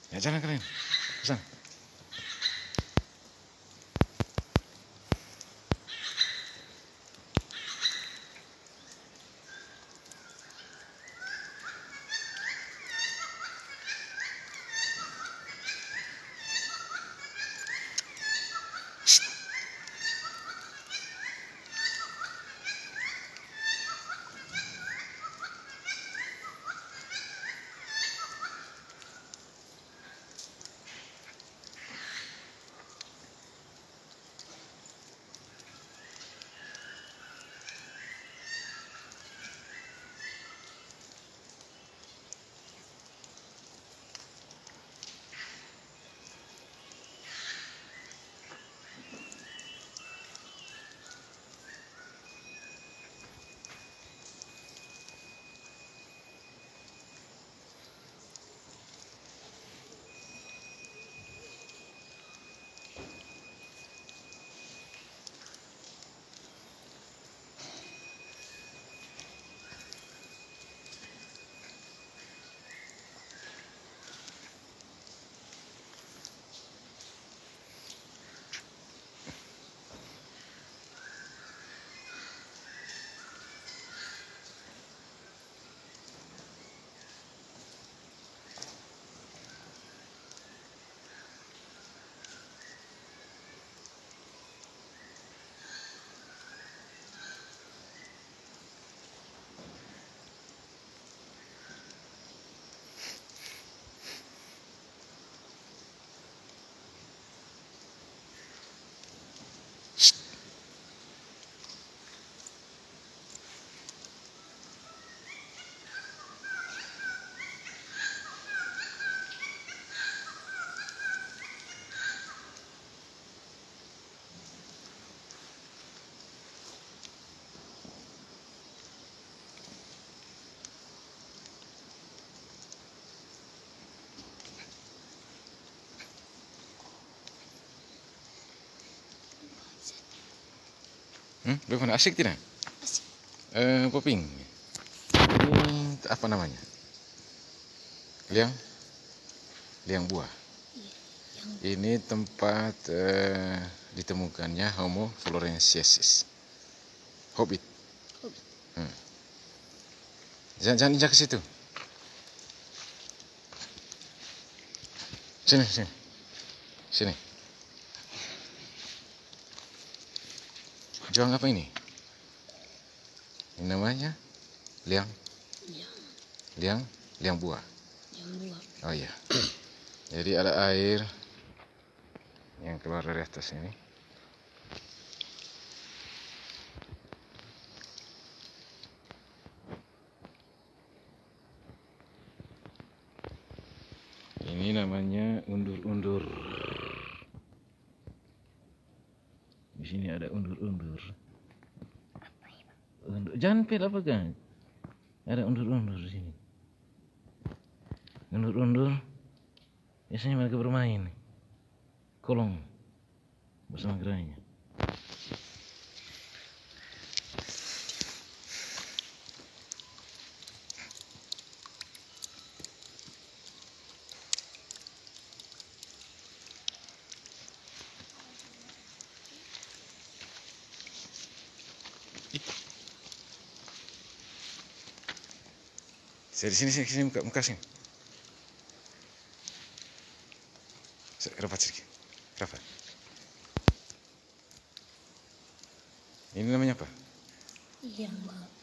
Ya jalan kalian. Pesan. Bagaimana, asik tidak? Asik. Poping. Ini apa namanya? Liang buah. Iya, Ini tempat ditemukannya Homo floresiensis. Hobbit. Hobbit. Jangan injak ke situ. Sini. Juang apa ini? Ini namanya liang buah. Yang buah. Oh iya. Jadi ada air yang keluar dari atas ini. Ini namanya undur-undur. Di sini ada undur-undur. Jangan apa kan? Ada undur-undur di sini. Undur-undur biasanya mereka bermain kolong bersama gerainya. Sini muka sini. Rapat sedikit. Rapat. Ini namanya apa? Liang buah.